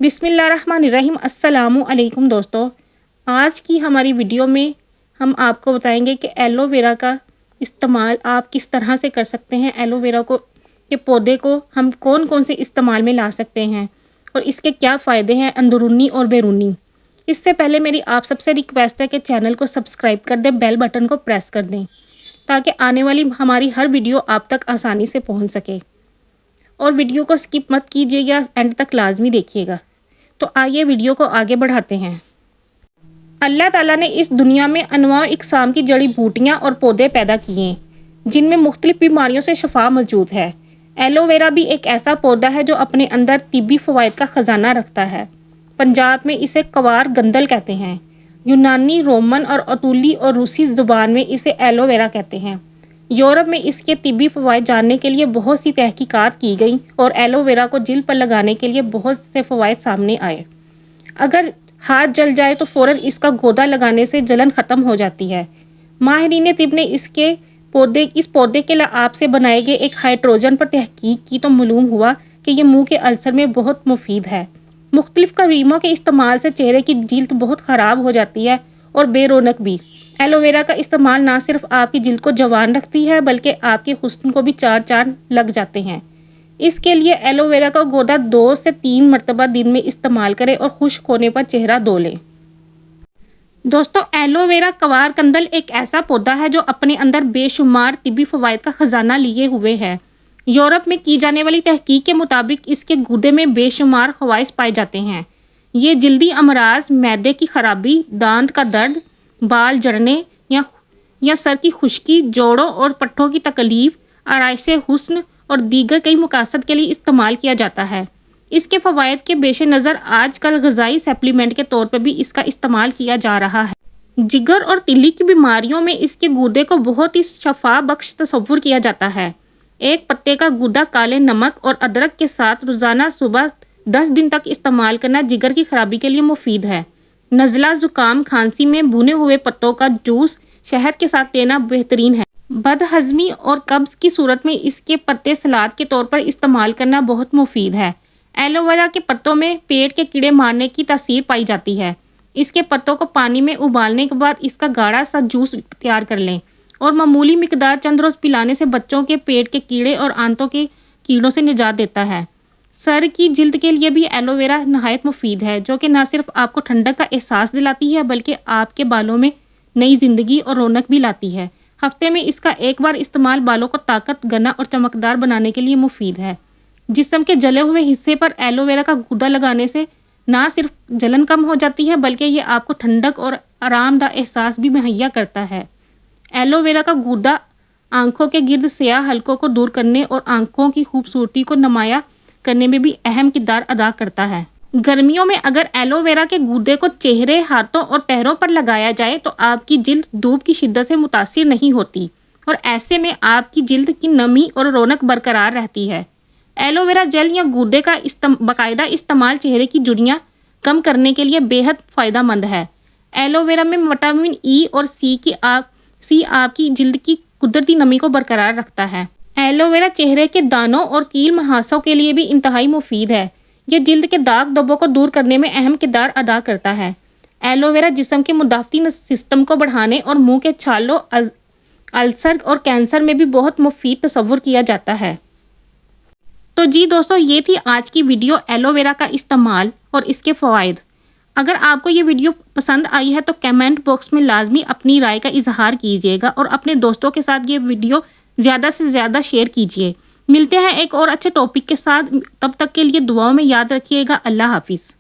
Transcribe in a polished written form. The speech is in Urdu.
بسم اللہ الرحمن الرحیم۔ السلام علیکم دوستو، آج کی ہماری ویڈیو میں ہم آپ کو بتائیں گے کہ ایلو ویرا کا استعمال آپ کس طرح سے کر سکتے ہیں۔ ایلو ویرا کے پودے کو ہم کون کون سے استعمال میں لا سکتے ہیں اور اس کے کیا فائدے ہیں اندرونی اور بیرونی۔ اس سے پہلے میری آپ سب سے ریکویسٹ ہے کہ چینل کو سبسکرائب کر دیں، بیل بٹن کو پریس کر دیں تاکہ آنے والی ہماری ہر ویڈیو آپ تک آسانی سے پہنچ سکے، اور ویڈیو کو سکپ مت کیجیے گا، اینڈ تک لازمی دیکھیے گا۔ تو آئیے ویڈیو کو آگے بڑھاتے ہیں۔ اللہ تعالیٰ نے اس دنیا میں انواع و اقسام کی جڑی بوٹیاں اور پودے پیدا کیے جن میں مختلف بیماریوں سے شفا موجود ہے۔ ایلو ویرا بھی ایک ایسا پودا ہے جو اپنے اندر طبی فوائد کا خزانہ رکھتا ہے۔ پنجاب میں اسے کوار گندل کہتے ہیں، یونانی، رومن اور اتولی اور روسی زبان میں اسے ایلو ویرا کہتے ہیں۔ یورپ میں اس کے طبی فوائد جاننے کے لیے بہت سی تحقیقات کی گئیں اور ایلو ویرا کو جلد پر لگانے کے لیے بہت سے فوائد سامنے آئے۔ اگر ہاتھ جل جائے تو فوراً اس کا گودا لگانے سے جلن ختم ہو جاتی ہے۔ ماہرین طب نے اس پودے کے لعاب سے بنائے گئے ایک ہائیڈروجن پر تحقیق کی تو معلوم ہوا کہ یہ منہ کے السر میں بہت مفید ہے۔ مختلف کریموں کے استعمال سے چہرے کی جلد بہت خراب ہو جاتی ہے اور بے رونق بھی۔ ایلو ویرا کا استعمال نہ صرف آپ کی جلد کو جوان رکھتی ہے بلکہ آپ کے حسن کو بھی چار چاند لگ جاتے ہیں۔ اس کے لیے ایلو ویرا کا گودا 2 سے 3 مرتبہ دن میں استعمال کریں اور خشک ہونے پر چہرہ دھو لیں۔ دوستو، ایلو ویرا کوار کندل ایک ایسا پودا ہے جو اپنے اندر بے شمار طبی فوائد کا خزانہ لیے ہوئے ہے۔ یورپ میں کی جانے والی تحقیق کے مطابق اس کے گودے میں بے شمار خواص پائے جاتے ہیں۔ یہ جلدی امراض، معدے کی خرابی، دانت کا درد، بال جھڑنے یا سر کی خشکی، جوڑوں اور پٹھوں کی تکلیف، آرائش حسن اور دیگر کئی مقاصد کے لیے استعمال کیا جاتا ہے۔ اس کے فوائد کے پیش نظر آج کل غذائی سپلیمنٹ کے طور پر بھی اس کا استعمال کیا جا رہا ہے۔ جگر اور تیلی کی بیماریوں میں اس کے گودے کو بہت ہی شفا بخش تصور کیا جاتا ہے۔ ایک پتے کا گودا کالے نمک اور ادرک کے ساتھ روزانہ صبح 10 دن تک استعمال کرنا جگر کی خرابی کے لیے مفید ہے۔ نزلہ، زکام، کھانسی میں بھنے ہوئے پتوں کا جوس شہد کے ساتھ لینا بہترین ہے۔ بد ہضمی اور قبض کی صورت میں اس کے پتے سلاد کے طور پر استعمال کرنا بہت مفید ہے۔ ایلو ویرا کے پتوں میں پیٹ کے کیڑے مارنے کی تاثیر پائی جاتی ہے۔ اس کے پتوں کو پانی میں ابالنے کے بعد اس کا گاڑھا سا جوس تیار کر لیں اور معمولی مقدار چند روز پلانے سے بچوں کے پیٹ کے کیڑے اور آنتوں کے کیڑوں سے نجات دیتا ہے۔ سر کی جلد کے لیے بھی ایلو ویرا نہایت مفید ہے، جو کہ نہ صرف آپ کو ٹھنڈک کا احساس دلاتی ہے بلکہ آپ کے بالوں میں نئی زندگی اور رونق بھی لاتی ہے۔ ہفتے میں اس کا ایک بار استعمال بالوں کو طاقت، گنا اور چمکدار بنانے کے لیے مفید ہے۔ جسم کے جلے ہوئے حصے پر ایلو ویرا کا گودا لگانے سے نہ صرف جلن کم ہو جاتی ہے بلکہ یہ آپ کو ٹھنڈک اور آرام دہ احساس بھی مہیا کرتا ہے۔ ایلو ویرا کا گودا آنکھوں کے گرد سیاہ حلقوں کو دور کرنے اور آنکھوں کی خوبصورتی کو نمایاں کرنے میں بھی اہم کردار ادا کرتا ہے۔ گرمیوں میں اگر ایلو ویرا کے گودے کو چہرے، ہاتھوں اور پیروں پر لگایا جائے تو آپ کی جلد دھوپ کی شدت سے متاثر نہیں ہوتی اور ایسے میں آپ کی جلد کی نمی اور رونق برقرار رہتی ہے۔ ایلو ویرا جیل یا گودے کا باقاعدہ استعمال چہرے کی جھریاں کم کرنے کے لیے بے حد فائدہ مند ہے۔ ایلو ویرا میں وٹامن ای اور سی آپ کی جلد کی قدرتی نمی کو برقرار رکھتا ہے۔ ایلو ویرا چہرے کے دانوں اور کیل مہاسوں کے لیے بھی انتہائی مفید ہے۔ یہ جلد کے داغ دھبوں کو دور کرنے میں اہم کردار ادا کرتا ہے۔ ایلو ویرا جسم کے مدافعتی سسٹم کو بڑھانے اور منہ کے چھالوں، السر اور کینسر میں بھی بہت مفید تصور کیا جاتا ہے۔ تو جی دوستو، یہ تھی آج کی ویڈیو ایلو ویرا کا استعمال اور اس کے فوائد۔ اگر آپ کو یہ ویڈیو پسند آئی ہے تو کمنٹ باکس میں لازمی اپنی رائے کا اظہار کیجیے گا اور اپنے دوستوں کے ساتھ یہ ویڈیو زیادہ سے زیادہ شیئر کیجیے۔ ملتے ہیں ایک اور اچھے ٹاپک کے ساتھ، تب تک کے لیے دعاؤں میں یاد رکھیے گا۔ اللہ حافظ۔